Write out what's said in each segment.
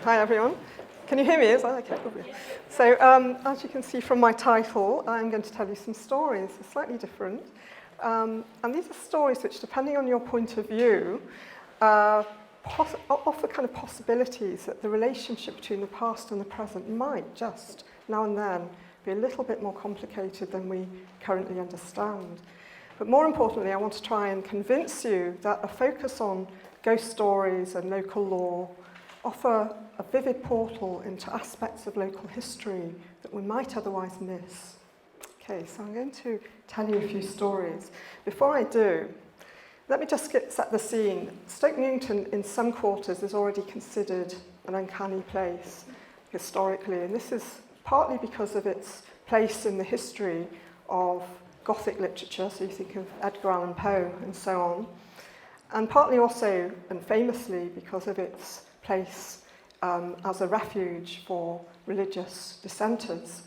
Hi everyone. Can you hear me? Is that okay? So as you can see from my title, I'm going to tell you some stories, slightly different. And these are stories which, depending on your point of view, offer kind of possibilities that the relationship between the past and the present might just, now and then, be a little bit more complicated than we currently understand. But more importantly, I want to try and convince you that a focus on ghost stories and local lore offer a vivid portal into aspects of local history that we might otherwise miss. Okay, so I'm going to tell you a few stories. Before I do, let me just set the scene. Stoke Newington, in some quarters, is already considered an uncanny place historically, and this is partly because of its place in the history of Gothic literature, so you think of Edgar Allan Poe and so on, and partly also, and famously, because of its place as a refuge for religious dissenters,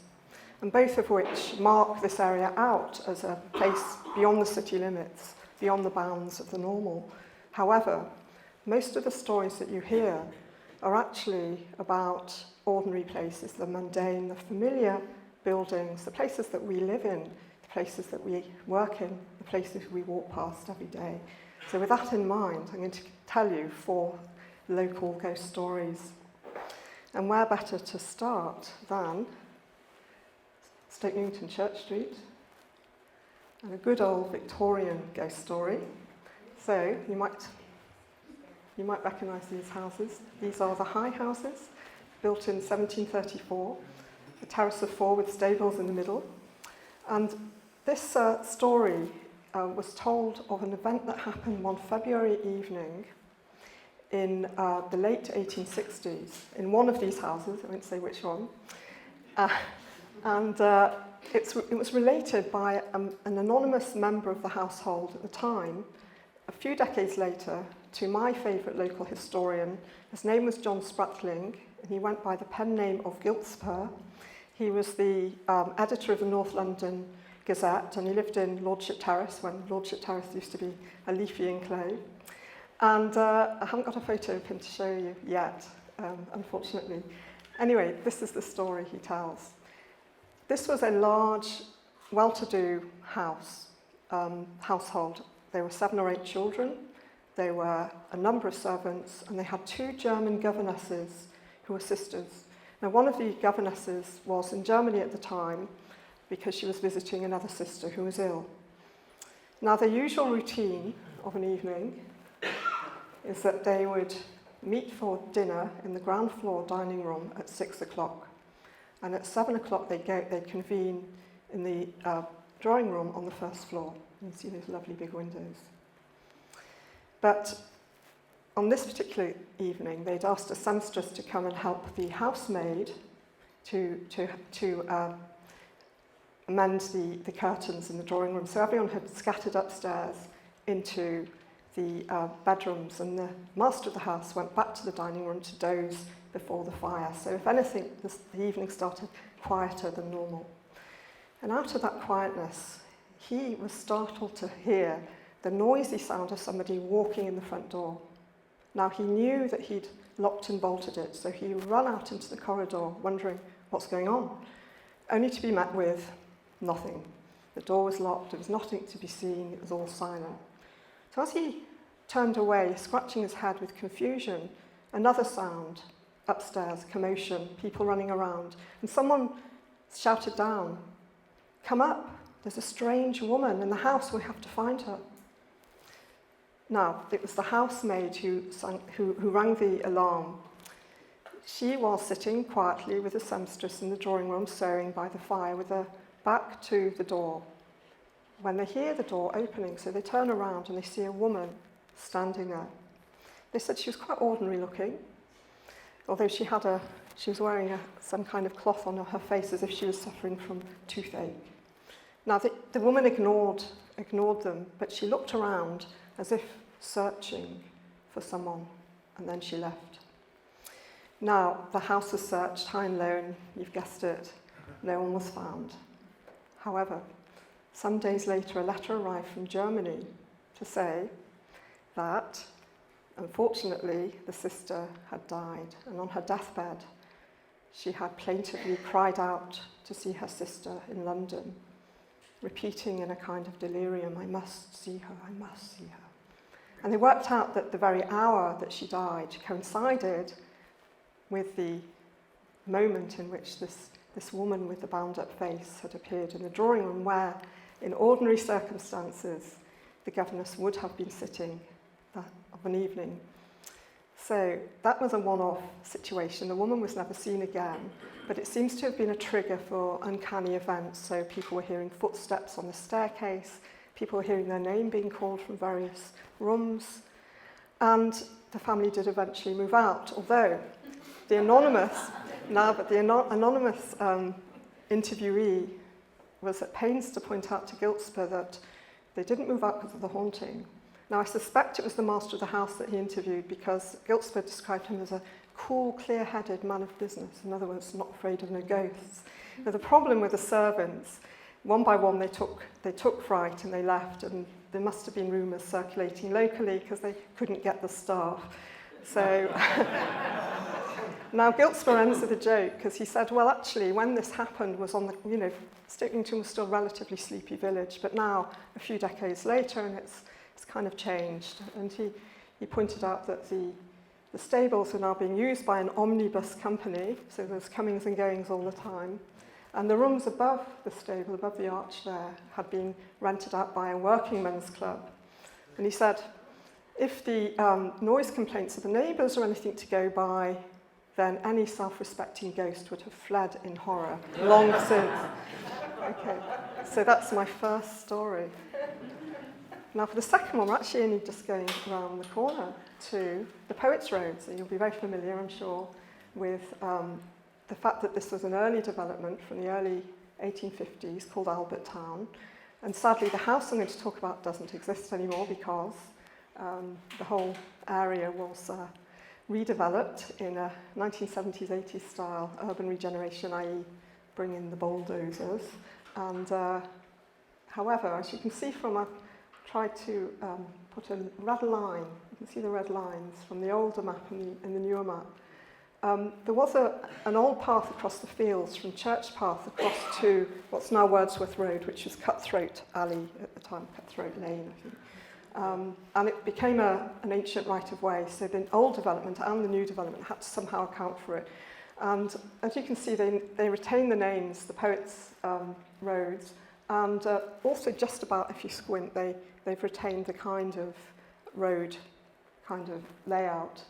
and both of which mark this area out as a place beyond the city limits, beyond the bounds of the normal. However, most of the stories that you hear are actually about ordinary places, the mundane, the familiar buildings, the places that we live in, the places that we work in, the places we walk past every day. So with that in mind, I'm going to tell you 4 local ghost stories. And where better to start than Stoke Newington Church Street and a good old Victorian ghost story. So you might recognise these houses. These are the High Houses, built in 1734, a terrace of 4 with stables in the middle. And this story was told of an event that happened one February evening in the late 1860s in one of these houses, I won't say which one, it was related by an anonymous member of the household at the time, a few decades later, to my favourite local historian. His name was John Spratling, and he went by the pen name of Giltspur. He was the editor of the North London Gazette, and he lived in Lordship Terrace when Lordship Terrace used to be a leafy enclave. And I haven't got a photo of him to show you yet, unfortunately. Anyway, this is the story he tells. This was a large, well-to-do household. There were 7 or 8 children, there were a number of servants, and they had 2 German governesses who were sisters. Now, one of the governesses was in Germany at the time because she was visiting another sister who was ill. Now, the usual routine of an evening is that they would meet for dinner in the ground floor dining room at 6 o'clock. And at 7 o'clock they'd convene in the drawing room on the first floor. You can see those lovely big windows. But on this particular evening, they'd asked a seamstress to come and help the housemaid to mend the curtains in the drawing room. So everyone had scattered upstairs into the bedrooms, and the master of the house went back to the dining room to doze before the fire. So if anything, the evening started quieter than normal. And out of that quietness, he was startled to hear the noisy sound of somebody walking in the front door. Now, he knew that he'd locked and bolted it, so he ran out into the corridor, wondering what's going on, only to be met with nothing. The door was locked, there was nothing to be seen, it was all silent. So as he turned away, scratching his head with confusion, another sound upstairs, commotion, people running around, and someone shouted down, "Come up, there's a strange woman in the house, we have to find her." Now, it was the housemaid who rang the alarm. She was sitting quietly with the seamstress in the drawing room, sewing by the fire with her back to the door. When they hear the door opening, so they turn around and they see a woman standing there. They said she was quite ordinary looking, although she was wearing some kind of cloth on her face as if she was suffering from toothache. Now, the woman ignored them, but she looked around as if searching for someone, and then she left. Now, the house was searched high and low, and you've guessed it, no one was found. However, some days later, a letter arrived from Germany to say that Unfortunately, the sister had died, and on her deathbed, she had plaintively cried out to see her sister in London, repeating in a kind of delirium, "I must see her, I must see her." And they worked out that the very hour that she died coincided with the moment in which this woman with the bound-up face had appeared in the drawing room where, in ordinary circumstances, the governess would have been sitting of an evening. So that was a one-off situation. The woman was never seen again, but it seems to have been a trigger for uncanny events. So people were hearing footsteps on the staircase, people were hearing their name being called from various rooms, and the family did eventually move out, although the anonymous interviewee was at pains to point out to Giltspur that they didn't move out because of the haunting. Now, I suspect it was the master of the house that he interviewed because Giltspur described him as a cool, clear-headed man of business. In other words, not afraid of no ghosts. Now, the problem with the servants, one by one, they took fright and they left, and there must have been rumours circulating locally because they couldn't get the staff. So now Giltspur ends with a joke because he said, well, actually, when this happened was on the, Stokington was still a relatively sleepy village, but now, a few decades later, and it's kind of changed. And he pointed out that the stables are now being used by an omnibus company, so there's comings and goings all the time. And the rooms above the stable, above the arch there, had been rented out by a workingmen's club. And he said, if the noise complaints of the neighbours are anything to go by, then any self-respecting ghost would have fled in horror long since. Okay, so that's my first story. Now for the second one, we're actually only just going around the corner to the Poets' Road, so you'll be very familiar, I'm sure, with the fact that this was an early development from the early 1850s called Albert Town. And sadly, the house I'm going to talk about doesn't exist anymore because the whole area was redeveloped in a 1970s, 80s style urban regeneration, i.e. bring in the bulldozers. And however, as you can see from I've tried to put a red line, you can see the red lines from the older map and the newer map. There was an old path across the fields from Church Path across to what's now Wordsworth Road, which was Cutthroat Alley at the time, Cutthroat Lane, I think. And it became an ancient right-of-way, so the old development and the new development had to somehow account for it. And as you can see, they retain the names, the Poets' Roads, and also just about, if you squint, they've retained the kind of road kind of layout,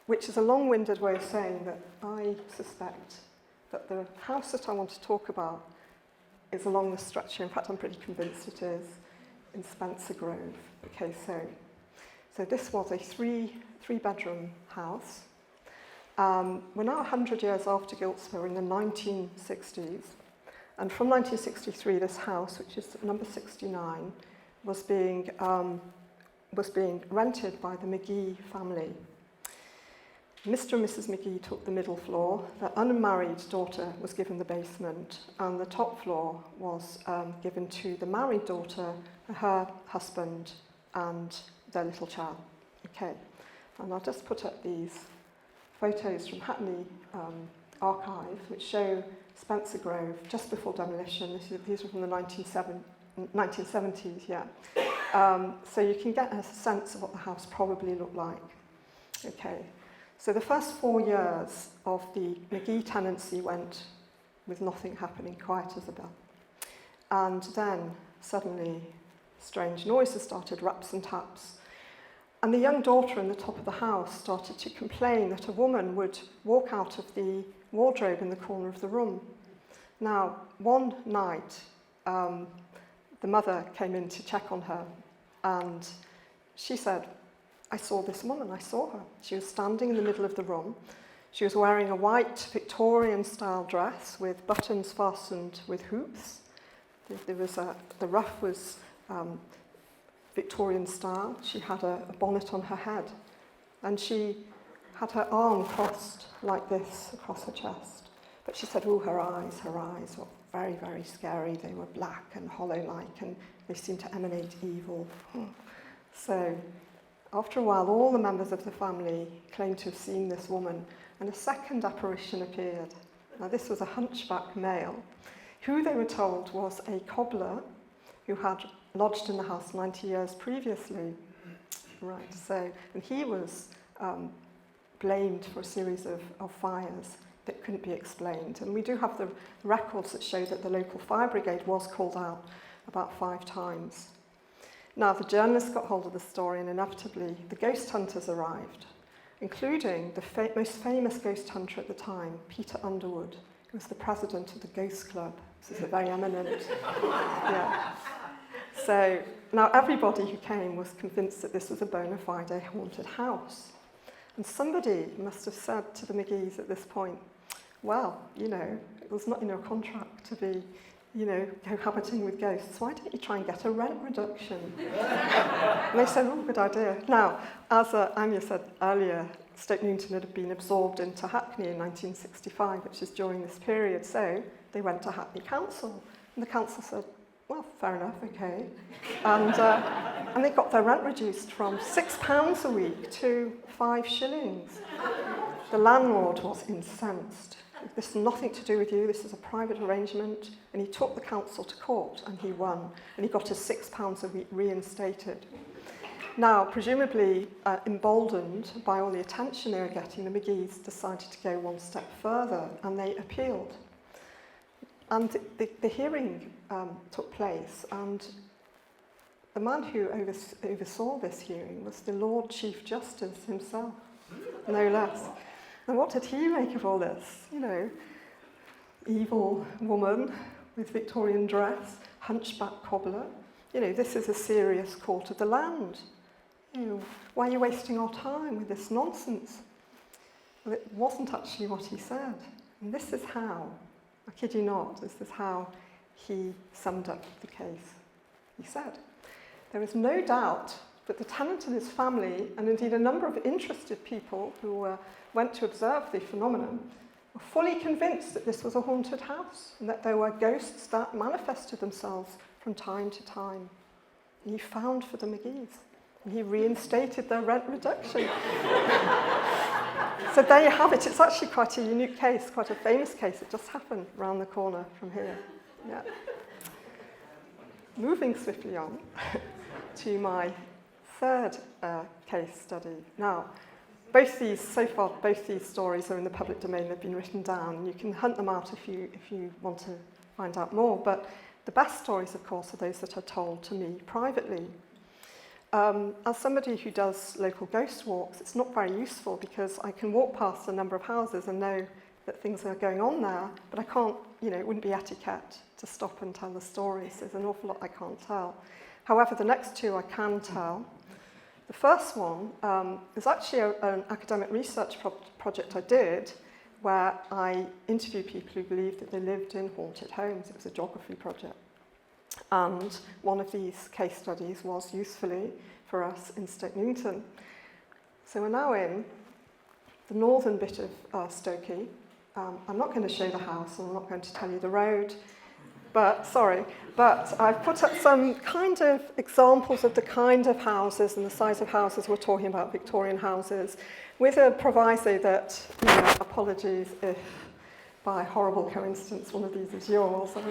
which is a long-winded way of saying that I suspect that the house that I want to talk about is along the stretch here. In fact, I'm pretty convinced it is, in Spencer Grove. Okay, so this was a three-bedroom house. We're now 100 years after Giltspur, in the 1960s. And from 1963, this house, which is number 69, was being rented by the McGee family. Mr. and Mrs. McGee took the middle floor. Their unmarried daughter was given the basement, and the top floor was given to the married daughter, her husband, and their little child. Okay, and I'll just put up these photos from Hackney Archive, which show Spencer Grove just before demolition. These were from the 1970s, yeah. So you can get a sense of what the house probably looked like. Okay, so the first 4 years of the McGee tenancy went with nothing happening, quiet as a bell. And then suddenly strange noises started, raps and taps. And the young daughter in the top of the house started to complain that a woman would walk out of the wardrobe in the corner of the room. Now, one night, the mother came in to check on her, and she said, I saw this woman, I saw her. She was standing in the middle of the room. She was wearing a white Victorian-style dress with buttons fastened with hoops. The ruff was Victorian style. She had a bonnet on her head, and she had her arm crossed like this across her chest. But she said, oh, her eyes were very, very scary. They were black and hollow-like, and they seemed to emanate evil. So After a while, all the members of the family claimed to have seen this woman, and a second apparition appeared. Now, this was a hunchback male, who they were told was a cobbler who had lodged in the house 90 years previously. Right, so, and he was blamed for a series of fires that couldn't be explained. And we do have the records that show that the local fire brigade was called out about 5 times. Now, the journalists got hold of the story, and inevitably the ghost hunters arrived, including the most famous ghost hunter at the time, Peter Underwood, who was the president of the Ghost Club. This is a very eminent, yeah. So now everybody who came was convinced that this was a bona fide haunted house. And somebody must have said to the McGees at this point, well, you know, it was not in your contract to be, you know, cohabiting with ghosts. Why don't you try and get a rent reduction? And they said, oh, good idea. Now, as Anya said earlier, Stoke Newington had been absorbed into Hackney in 1965, which is during this period. So they went to Hackney Council, and the council said, well, fair enough, okay. And they got their rent reduced from £6 a week to 5 shillings. The landlord was incensed. This is nothing to do with you, this is a private arrangement. And he took the council to court, and he won. And he got his £6 a week reinstated. Now, presumably emboldened by all the attention they were getting, the McGees decided to go one step further, and they appealed. And the hearing took place, and the man who oversaw this hearing was the Lord Chief Justice himself, no less. And what did he make of all this? You know, evil woman with Victorian dress, hunchback cobbler. You know, this is a serious court of the land. You know, why are you wasting our time with this nonsense? Well, it wasn't actually what he said. And this is how, I kid you not, this is how he summed up the case. He said, there is no doubt that the tenant and his family, and indeed a number of interested people who went to observe the phenomenon, were fully convinced that this was a haunted house and that there were ghosts that manifested themselves from time to time. And he found for the McGees, and he reinstated their rent reduction. So there you have it. It's actually quite a unique case, quite a famous case. It just happened round the corner from here. Yeah. Moving swiftly on to my third case study. Now, both these stories are in the public domain. They've been written down. You can hunt them out if you want to find out more. But the best stories, of course, are those that are told to me privately. As somebody who does local ghost walks, it's not very useful because I can walk past a number of houses and know that things are going on there, but I can't, you know, it wouldn't be etiquette to stop and tell the stories. There's an awful lot I can't tell. However, the next two I can tell. The first one is actually an academic research project I did where I interviewed people who believed that they lived in haunted homes. It was a geography project. And one of these case studies was usefully for us in Stoke Newington. So we're now in the northern bit of Stokey. I'm not going to show the house, and I'm not going to tell you the road, but I've put up some kind of examples of the kind of houses and the size of houses we're talking about, Victorian houses, with a proviso that, you know, apologies if by horrible coincidence one of these is yours. I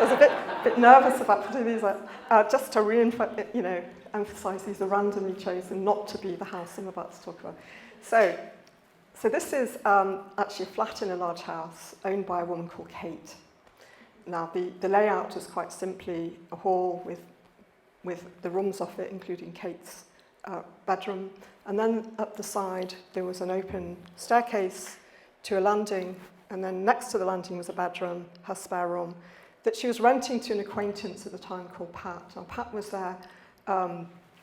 was a bit nervous about putting these up, just to emphasise these are randomly chosen, not to be the house I'm about to talk about. So this is actually a flat in a large house owned by a woman called Kate. Now, the layout is quite simply a hall with the rooms off it, including Kate's bedroom. And then up the side, there was an open staircase to a landing. And then next to the landing was a bedroom, her spare room, that she was renting to an acquaintance at the time called Pat. Now, Pat was there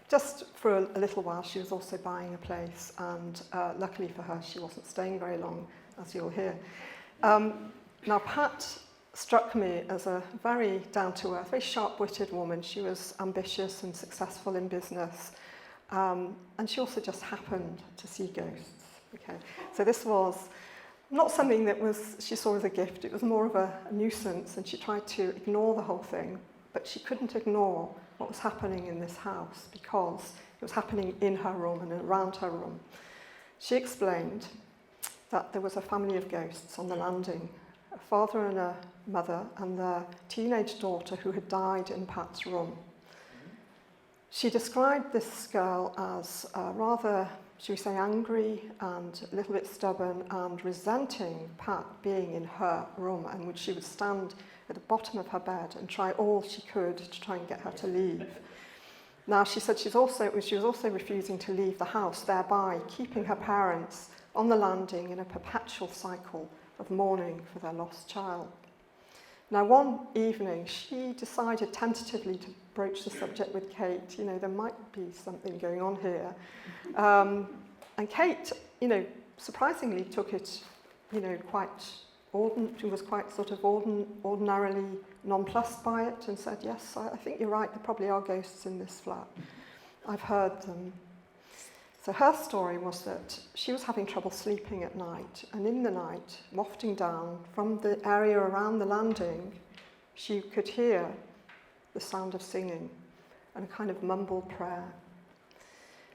just for a little while. She was also buying a place. And luckily for her, she wasn't staying very long, as you'll hear. Now, Pat struck me as a very down-to-earth, very sharp-witted woman. She was ambitious and successful in business. And she also just happened to see ghosts. Okay, so this was not something that she saw as a gift. It was more of a nuisance, and she tried to ignore the whole thing. but she couldn't ignore what was happening in this house because it was happening in her room and around her room. She explained that there was a family of ghosts on the landing, a father and a mother and their teenage daughter who had died in Pat's room. She described this girl as rather, should we say, angry and a little bit stubborn and resenting Pat being in her room, and which she would stand at the bottom of her bed and try all she could to try and get her to leave. Now, she said she was also refusing to leave the house, thereby keeping her parents on the landing in a perpetual cycle of mourning for their lost child. Now, one evening, she decided tentatively to broach the subject with Kate. You know, there might be something going on here. And Kate, you know, surprisingly took it, you know, she was quite sort of ordinarily nonplussed by it and said, yes, I think you're right, there probably are ghosts in this flat. I've heard them. So her story was that she was having trouble sleeping at night, and in the night, wafting down from the area around the landing, she could hear the sound of singing and a kind of mumbled prayer.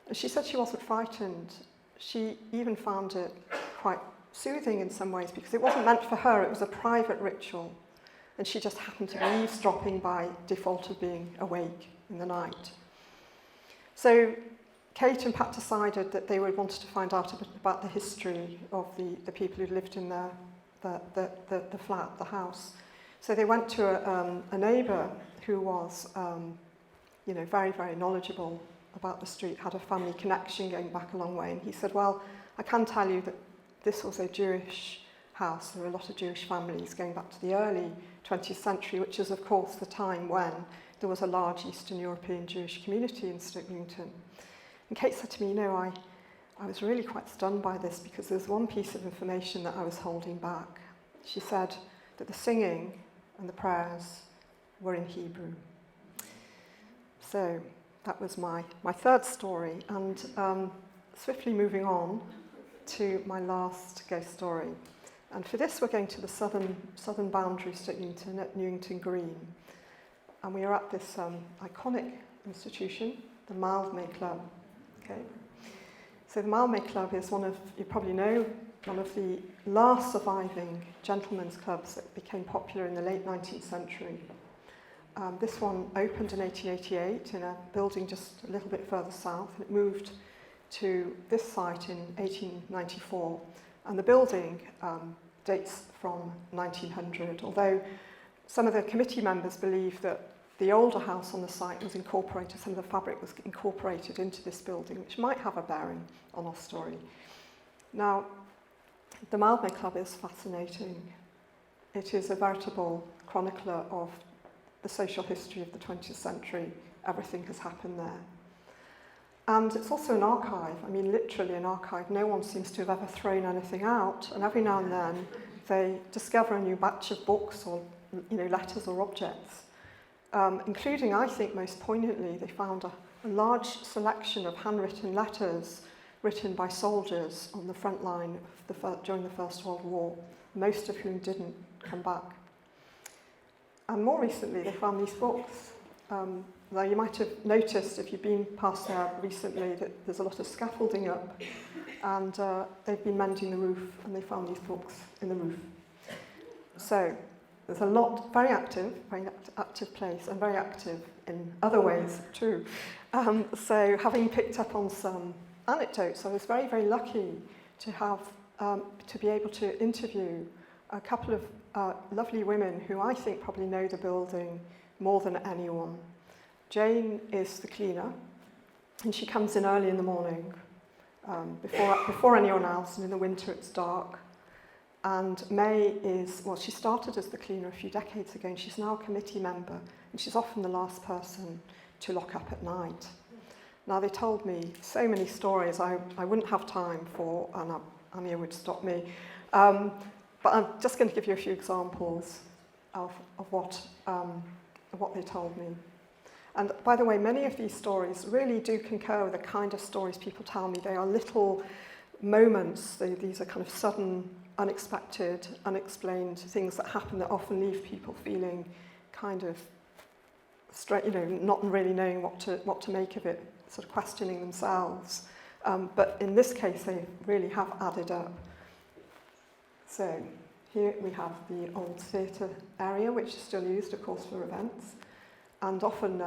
And she said she wasn't frightened. She even found it quite soothing in some ways because it wasn't meant for her, it was a private ritual. And she just happened to be eavesdropping by default of being awake in the night. So Kate and Pat decided that they would wanted to find out a bit about the history of the people who lived in the flat, the house. So they went to a neighbour who was, you know, very, very knowledgeable about the street, had a family connection going back a long way. And he said, well, I can tell you that this was a Jewish house. There were a lot of Jewish families going back to the early 20th century, which is, of course, the time when there was a large Eastern European Jewish community in Stokey. And Kate said to me, you know, I was really quite stunned by this because there's one piece of information that I was holding back. She said that the singing and the prayers were in Hebrew. So that was my third story. And swiftly moving on to my last ghost story. And for this, we're going to the southern boundary of Stoke Newington at Newington Green. And we are at this iconic institution, the Mildmay Club. Okay. So the Mildmay Club is one of, you probably know, one of the last surviving gentlemen's clubs that became popular in the late 19th century. This one opened in 1888 in a building just a little bit further south, and it moved to this site in 1894. And the building dates from 1900, although some of the committee members believe that the older house on the site was incorporated, some of the fabric was incorporated into this building, which might have a bearing on our story. Now, the Mildmay Club is fascinating. It is a veritable chronicler of the social history of the 20th century. Everything has happened there. And it's also an archive, I mean literally an archive. No one seems to have ever thrown anything out, and every now and then they discover a new batch of books or, you know, letters or objects. Including, I think most poignantly, they found a large selection of handwritten letters written by soldiers on the front line of during the First World War, most of whom didn't come back. And more recently, they found these books. Now, you might have noticed, if you've been past there recently, that there's a lot of scaffolding up, and they've been mending the roof, and they found these books in the roof. So there's a lot, very active place, and very active in other ways too. So having picked up on some anecdotes, I was very, very lucky to have, to be able to interview a couple of lovely women who I think probably know the building more than anyone. Jane is the cleaner, and she comes in early in the morning, before anyone else, and in the winter it's dark. And May is, well, she started as the cleaner a few decades ago, and she's now a committee member, and she's often the last person to lock up at night. Now, they told me so many stories I wouldn't have time for, and Anya would stop me. But I'm just going to give you a few examples of what they told me. And by the way, many of these stories really do concur with the kind of stories people tell me. They are little moments. These are kind of sudden, unexpected, unexplained things that happen that often leave people feeling kind of not really knowing what to make of it, sort of questioning themselves. But in this case, they really have added up. So here we have the old theatre area, which is still used, of course, for events. And often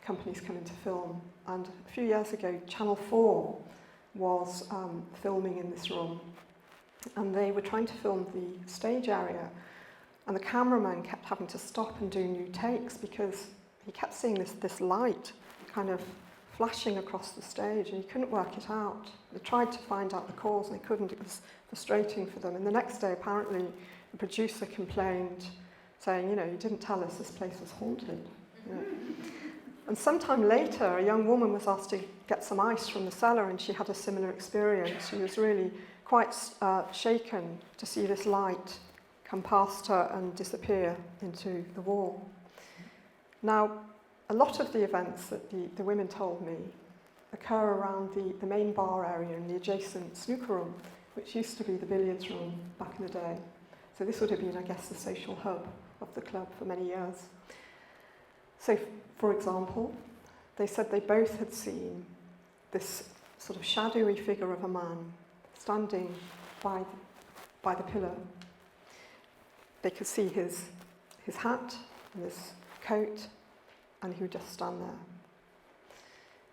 companies come in to film. And a few years ago, Channel 4 was filming in this room. And they were trying to film the stage area. And the cameraman kept having to stop and do new takes because he kept seeing this light kind of flashing across the stage, and he couldn't work it out. They tried to find out the cause and they couldn't. It was frustrating for them. And the next day, apparently, the producer complained, saying, you didn't tell us this place was haunted. And sometime later, a young woman was asked to get some ice from the cellar, and she had a similar experience. She was really quite shaken to see this light come past her and disappear into the wall. Now, a lot of the events that the women told me occur around the main bar area and the adjacent snooker room, which used to be the billiards room back in the day. So this would have been, I guess, the social hub of the club for many years. So, for example, they said they both had seen this sort of shadowy figure of a man standing by the pillar. They could see his hat and his coat, and he would just stand there.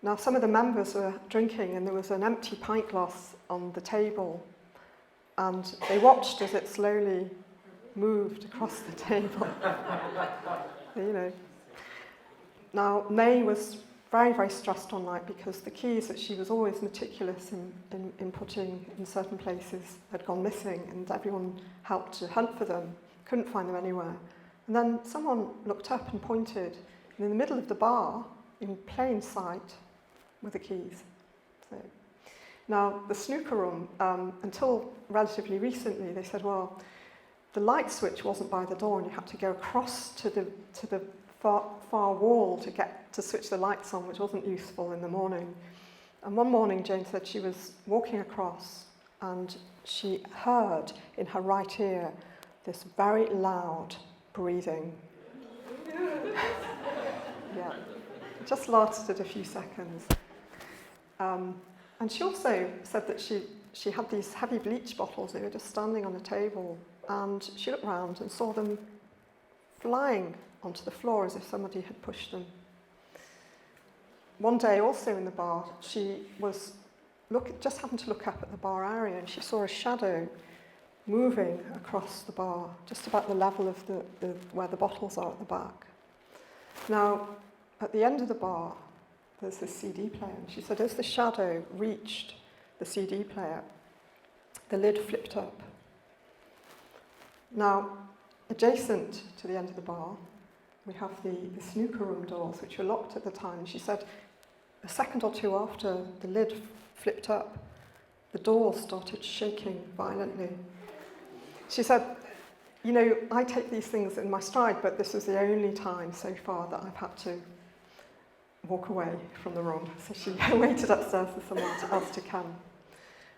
Now, some of the members were drinking, and there was an empty pint glass on the table, and they watched as it slowly moved across the table. Now, May was very, very stressed on night because the keys that she was always meticulous in putting in certain places had gone missing, and everyone helped to hunt for them, couldn't find them anywhere. And then someone looked up and pointed, and in the middle of the bar, in plain sight, were the keys. So, now, the snooker room, until relatively recently, they said, well, the light switch wasn't by the door, and you had to go across to the far wall to switch the lights on, which wasn't useful in the morning. And one morning, Jane said she was walking across, and she heard in her right ear this very loud breathing. Yeah, it just lasted a few seconds. And she also said that she had these heavy bleach bottles. They were just standing on a table, and she looked round and saw them flying onto the floor as if somebody had pushed them. One day, also in the bar, she was just happened to look up at the bar area, and she saw a shadow moving across the bar, just about the level of where the bottles are at the back. Now, at the end of the bar, there's this CD player, and she said as the shadow reached the CD player, the lid flipped up. Now, adjacent to the end of the bar, we have the snooker room doors, which were locked at the time. She said a second or two after the lid flipped up, the doors started shaking violently. She said, I take these things in my stride, but this was the only time so far that I've had to walk away from the room. So she waited upstairs for someone else to come.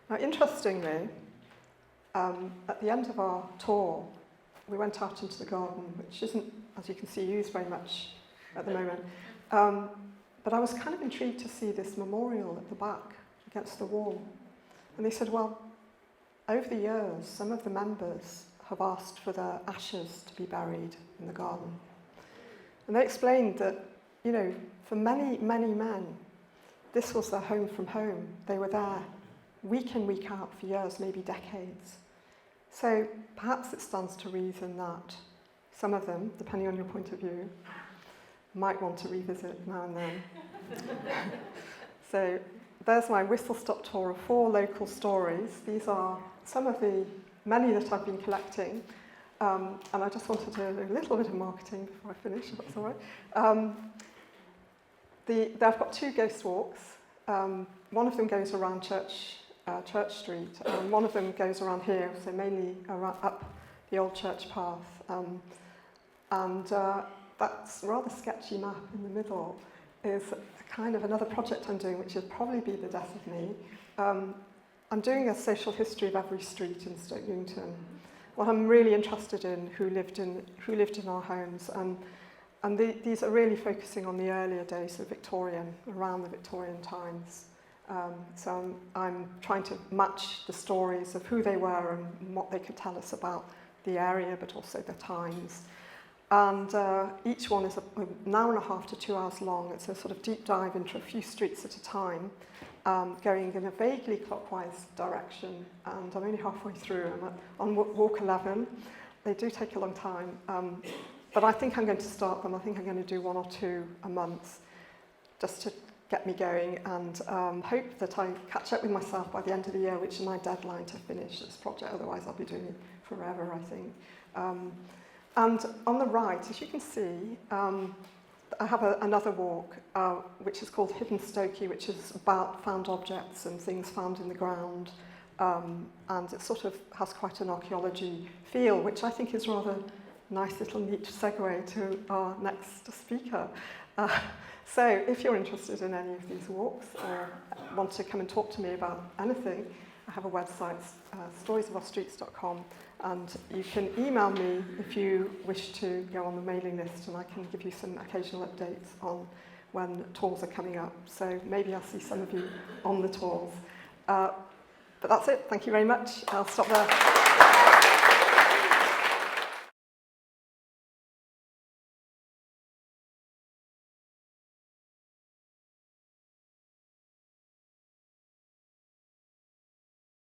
Now, interestingly, at the end of our tour, we went out into the garden, which isn't, as you can see, used very much at the moment. But I was kind of intrigued to see this memorial at the back against the wall. And they said, well, over the years, some of the members have asked for their ashes to be buried in the garden. And they explained that, for many, many men, this was their home from home. They were there week in, week out for years, maybe decades. So perhaps it stands to reason that some of them, depending on your point of view, might want to revisit now and then. So there's my whistle-stop tour of 4 local stories. These are some of the many that I've been collecting. And I just wanted to do a little bit of marketing before I finish, if that's all right. I've got 2 ghost walks. One of them goes around Church Street, and one of them goes around here, so mainly up the old church path. That's a rather sketchy map in the middle is kind of another project I'm doing, which will probably be the death of me. I'm doing a social history of every street in Stokey. What I'm really interested in, who lived in our homes, and And these are really focusing on the earlier days of Victorian, around the Victorian times. So I'm trying to match the stories of who they were and what they could tell us about the area, but also the times. And each one is an hour and a half to 2 hours long. It's a sort of deep dive into a few streets at a time, going in a vaguely clockwise direction. And I'm only halfway through. I'm on walk 11. They do take a long time. But I think I'm going to start them. I think I'm going to do 1 or 2 a month, just to get me going, and hope that I catch up with myself by the end of the year, which is my deadline to finish this project. Otherwise, I'll be doing it forever, I think. And on the right, as you can see, I have another walk, which is called Hidden Stokey, which is about found objects and things found in the ground. And it sort of has quite an archaeology feel, which I think is rather nice little neat segue to our next speaker. So if you're interested in any of these walks or want to come and talk to me about anything, I have a website, storiesofourstreets.com, and you can email me if you wish to go on the mailing list, and I can give you some occasional updates on when tours are coming up. So maybe I'll see some of you on the tours. But that's it. Thank you very much. I'll stop there.